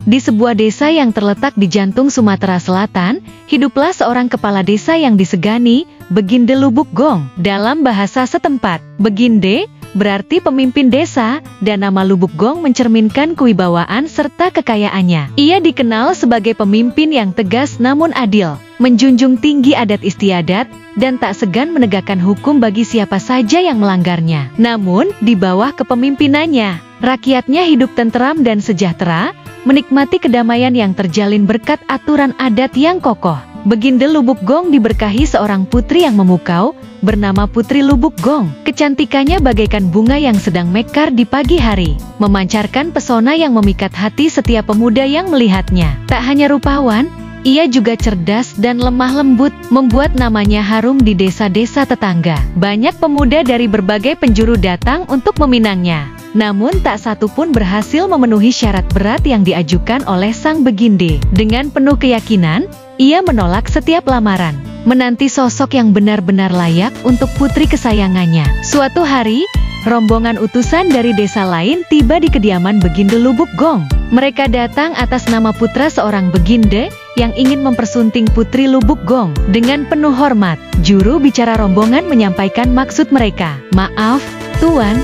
Di sebuah desa yang terletak di jantung Sumatera Selatan, hiduplah seorang kepala desa yang disegani, Beginde Lubuk Gong. Dalam bahasa setempat, Beginde berarti pemimpin desa, dan nama Lubuk Gong mencerminkan kewibawaan serta kekayaannya. Ia dikenal sebagai pemimpin yang tegas namun adil, menjunjung tinggi adat istiadat, dan tak segan menegakkan hukum bagi siapa saja yang melanggarnya. Namun, di bawah kepemimpinannya, rakyatnya hidup tentram dan sejahtera, menikmati kedamaian yang terjalin berkat aturan adat yang kokoh. Beginde Lubuk Gong diberkahi seorang putri yang memukau, bernama Putri Lubuk Gong. Kecantikannya bagaikan bunga yang sedang mekar di pagi hari, memancarkan pesona yang memikat hati setiap pemuda yang melihatnya. Tak hanya rupawan, ia juga cerdas dan lemah lembut, membuat namanya harum di desa-desa tetangga. Banyak pemuda dari berbagai penjuru datang untuk meminangnya. Namun tak satu pun berhasil memenuhi syarat berat yang diajukan oleh sang Beginde. Dengan penuh keyakinan, ia menolak setiap lamaran, menanti sosok yang benar-benar layak untuk putri kesayangannya. Suatu hari, rombongan utusan dari desa lain tiba di kediaman Beginde Lubuk Gong. Mereka datang atas nama putra seorang Beginde yang ingin mempersunting Putri Lubuk Gong. Dengan penuh hormat, juru bicara rombongan menyampaikan maksud mereka. "Maaf, Tuan,"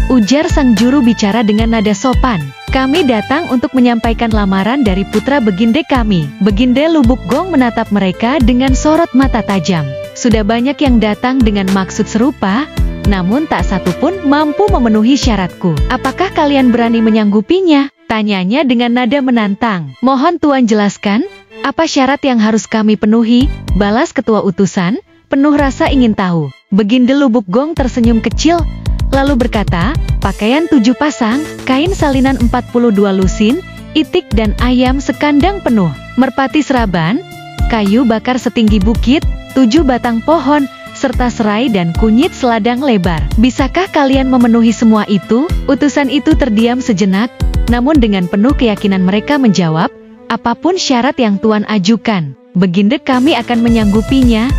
ujar sang juru bicara dengan nada sopan. "Kami datang untuk menyampaikan lamaran dari putra Beginde kami." Beginde Lubuk Gong menatap mereka dengan sorot mata tajam. "Sudah banyak yang datang dengan maksud serupa, namun tak satu pun mampu memenuhi syaratku. Apakah kalian berani menyanggupinya?" tanyanya dengan nada menantang. "Mohon Tuan jelaskan, apa syarat yang harus kami penuhi?" balas ketua utusan, penuh rasa ingin tahu. Beginde Lubuk Gong tersenyum kecil, lalu berkata, "Pakaian 7 pasang, kain salinan 42 lusin, itik dan ayam sekandang penuh, merpati seraban, kayu bakar setinggi bukit, 7 batang pohon, serta serai dan kunyit seladang lebar. Bisakah kalian memenuhi semua itu?" Utusan itu terdiam sejenak, namun dengan penuh keyakinan mereka menjawab, "Apapun syarat yang Tuan ajukan, Beginde kami akan menyanggupinya."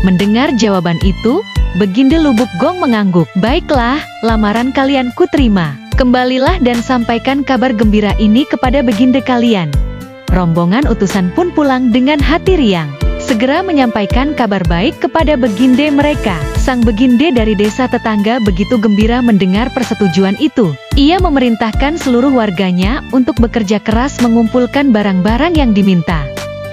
Mendengar jawaban itu, Beginde Lubuk Gong mengangguk. "Baiklah, lamaran kalian kuterima. Kembalilah dan sampaikan kabar gembira ini kepada Beginde kalian." Rombongan utusan pun pulang dengan hati riang, segera menyampaikan kabar baik kepada Beginde mereka. Sang Beginde dari desa tetangga begitu gembira mendengar persetujuan itu. Ia memerintahkan seluruh warganya untuk bekerja keras mengumpulkan barang-barang yang diminta.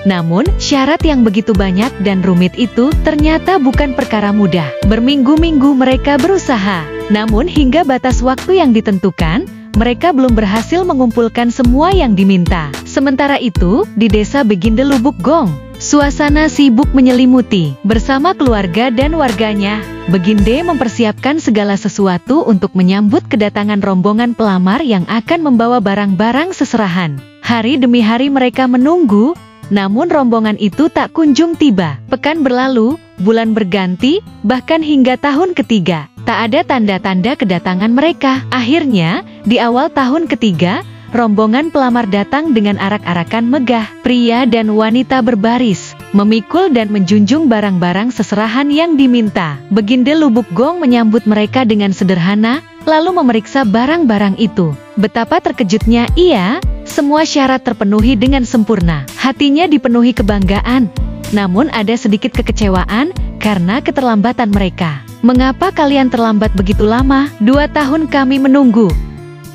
Namun, syarat yang begitu banyak dan rumit itu ternyata bukan perkara mudah. Berminggu-minggu mereka berusaha, namun hingga batas waktu yang ditentukan, mereka belum berhasil mengumpulkan semua yang diminta. Sementara itu, di desa Beginde Lubuk Gong, suasana sibuk menyelimuti. Bersama keluarga dan warganya, Beginde mempersiapkan segala sesuatu untuk menyambut kedatangan rombongan pelamar yang akan membawa barang-barang seserahan. Hari demi hari mereka menunggu, namun rombongan itu tak kunjung tiba. Pekan berlalu, bulan berganti, bahkan hingga tahun ketiga, tak ada tanda-tanda kedatangan mereka. Akhirnya, di awal tahun ketiga, rombongan pelamar datang dengan arak-arakan megah. Pria dan wanita berbaris, memikul dan menjunjung barang-barang seserahan yang diminta. Beginde Lubuk Gong menyambut mereka dengan sederhana, lalu memeriksa barang-barang itu. Betapa terkejutnya ia, semua syarat terpenuhi dengan sempurna. Hatinya dipenuhi kebanggaan, namun ada sedikit kekecewaan karena keterlambatan mereka. "Mengapa kalian terlambat begitu lama? 2 tahun kami menunggu,"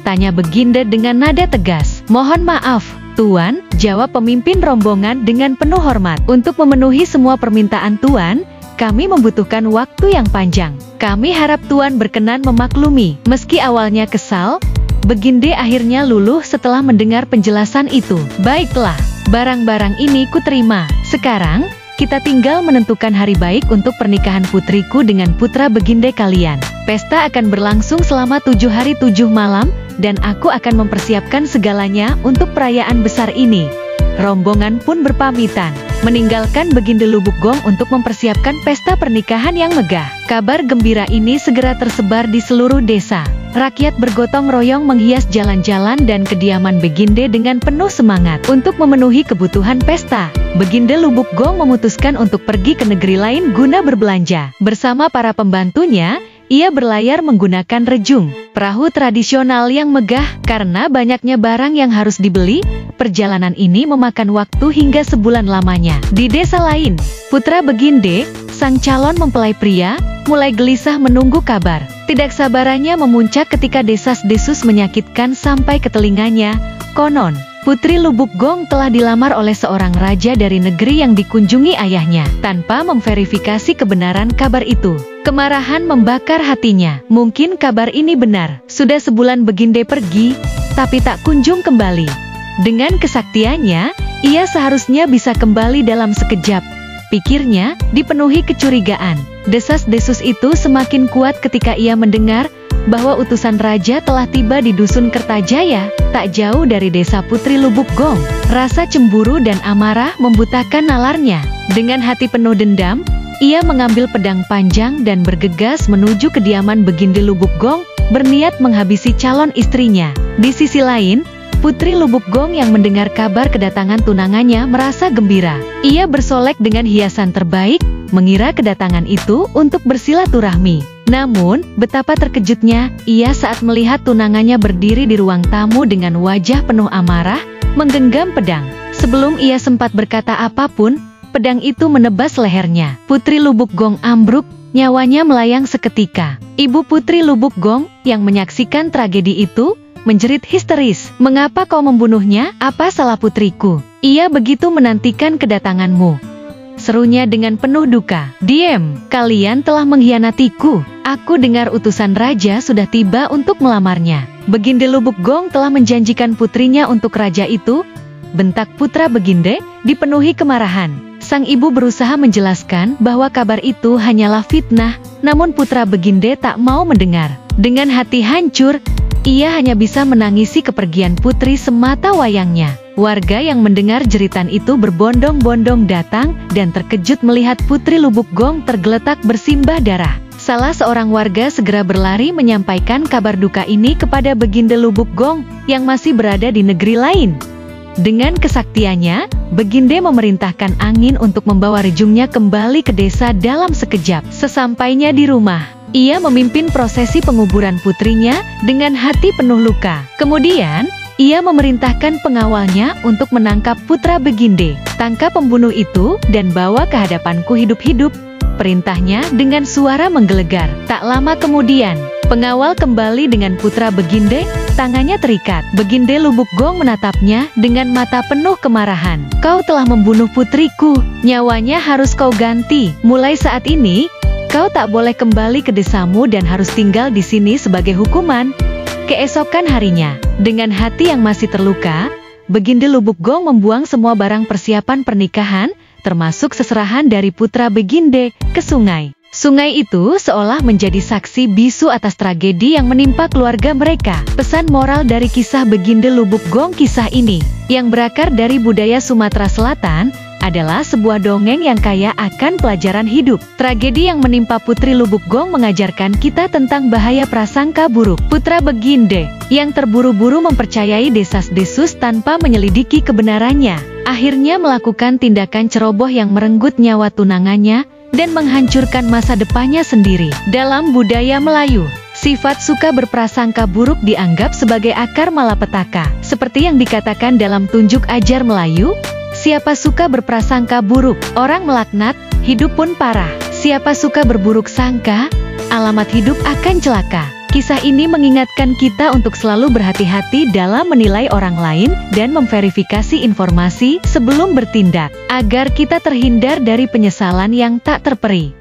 tanya Beginde dengan nada tegas. "Mohon maaf, Tuan," jawab pemimpin rombongan dengan penuh hormat. "Untuk memenuhi semua permintaan Tuan, kami membutuhkan waktu yang panjang. Kami harap Tuan berkenan memaklumi." Meski awalnya kesal, Beginde akhirnya luluh setelah mendengar penjelasan itu. "Baiklah, barang-barang ini kuterima. Sekarang, kita tinggal menentukan hari baik untuk pernikahan putriku dengan putra Beginde kalian. Pesta akan berlangsung selama 7 hari 7 malam, dan aku akan mempersiapkan segalanya untuk perayaan besar ini." Rombongan pun berpamitan, meninggalkan Beginde Lubuk Gong untuk mempersiapkan pesta pernikahan yang megah. Kabar gembira ini segera tersebar di seluruh desa. Rakyat bergotong royong menghias jalan-jalan dan kediaman Beginde dengan penuh semangat. Untuk memenuhi kebutuhan pesta, Beginde Lubuk Gong memutuskan untuk pergi ke negeri lain guna berbelanja. Bersama para pembantunya, ia berlayar menggunakan rejung, perahu tradisional yang megah. Karena banyaknya barang yang harus dibeli, perjalanan ini memakan waktu hingga sebulan lamanya. Di desa lain, putra Beginde, sang calon mempelai pria, mulai gelisah menunggu kabar. Tidak sabarannya memuncak ketika desas-desus menyakitkan sampai ke telinganya. Konon, Putri Lubuk Gong telah dilamar oleh seorang raja dari negeri yang dikunjungi ayahnya. Tanpa memverifikasi kebenaran kabar itu, kemarahan membakar hatinya. Mungkin kabar ini benar. Sudah sebulan Beginde pergi, tapi tak kunjung kembali. Dengan kesaktiannya, ia seharusnya bisa kembali dalam sekejap. Pikirnya, dipenuhi kecurigaan. Desas-desus itu semakin kuat ketika ia mendengar bahwa utusan raja telah tiba di Dusun Kertajaya, tak jauh dari desa Putri Lubuk Gong. Rasa cemburu dan amarah membutakan nalarnya. Dengan hati penuh dendam, ia mengambil pedang panjang dan bergegas menuju kediaman Beginde Lubuk Gong, berniat menghabisi calon istrinya. Di sisi lain, Putri Lubuk Gong yang mendengar kabar kedatangan tunangannya merasa gembira. Ia bersolek dengan hiasan terbaik, mengira kedatangan itu untuk bersilaturahmi. Namun, betapa terkejutnya ia saat melihat tunangannya berdiri di ruang tamu dengan wajah penuh amarah, menggenggam pedang. Sebelum ia sempat berkata apapun, pedang itu menebas lehernya. Putri Lubuk Gong ambruk, nyawanya melayang seketika. Ibu Putri Lubuk Gong, yang menyaksikan tragedi itu, menjerit histeris. "Mengapa kau membunuhnya? Apa salah putriku? Ia begitu menantikan kedatanganmu," serunya dengan penuh duka. "Diam, kalian telah mengkhianatiku. Aku dengar utusan raja sudah tiba untuk melamarnya. Beginde Lubuk Gong telah menjanjikan putrinya untuk raja itu," bentak putra Beginde, dipenuhi kemarahan. Sang ibu berusaha menjelaskan bahwa kabar itu hanyalah fitnah, namun putra Beginde tak mau mendengar. Dengan hati hancur, ia hanya bisa menangisi kepergian putri semata wayangnya. Warga yang mendengar jeritan itu berbondong-bondong datang dan terkejut melihat Putri Lubuk Gong tergeletak bersimbah darah. Salah seorang warga segera berlari menyampaikan kabar duka ini kepada Beginde Lubuk Gong yang masih berada di negeri lain. Dengan kesaktiannya, Beginde memerintahkan angin untuk membawa rejungnya kembali ke desa dalam sekejap. Sesampainya di rumah, ia memimpin prosesi penguburan putrinya dengan hati penuh luka. Kemudian, ia memerintahkan pengawalnya untuk menangkap putra Beginde. "Tangkap pembunuh itu dan bawa ke hadapanku hidup-hidup," perintahnya dengan suara menggelegar. Tak lama kemudian, pengawal kembali dengan putra Beginde, tangannya terikat. Beginde Lubuk Gong menatapnya dengan mata penuh kemarahan. "Kau telah membunuh putriku, nyawanya harus kau ganti. Mulai saat ini, kau tak boleh kembali ke desamu dan harus tinggal di sini sebagai hukuman." Keesokan harinya, dengan hati yang masih terluka, Beginde Lubuk Gong membuang semua barang persiapan pernikahan, termasuk seserahan dari putra Beginde, ke sungai. Sungai itu seolah menjadi saksi bisu atas tragedi yang menimpa keluarga mereka. Pesan moral dari kisah Beginde Lubuk Gong kisah ini, yang berakar dari budaya Sumatera Selatan, adalah sebuah dongeng yang kaya akan pelajaran hidup. Tragedi yang menimpa Putri Lubuk Gong mengajarkan kita tentang bahaya prasangka buruk. Putra Beginde, yang terburu-buru mempercayai desas-desus tanpa menyelidiki kebenarannya, akhirnya melakukan tindakan ceroboh yang merenggut nyawa tunangannya dan menghancurkan masa depannya sendiri. Dalam budaya Melayu, sifat suka berprasangka buruk dianggap sebagai akar malapetaka. Seperti yang dikatakan dalam Tunjuk Ajar Melayu, "Siapa suka berprasangka buruk, orang melaknat, hidup pun parah. Siapa suka berburuk sangka, alamat hidup akan celaka." Kisah ini mengingatkan kita untuk selalu berhati-hati dalam menilai orang lain dan memverifikasi informasi sebelum bertindak, agar kita terhindar dari penyesalan yang tak terperi.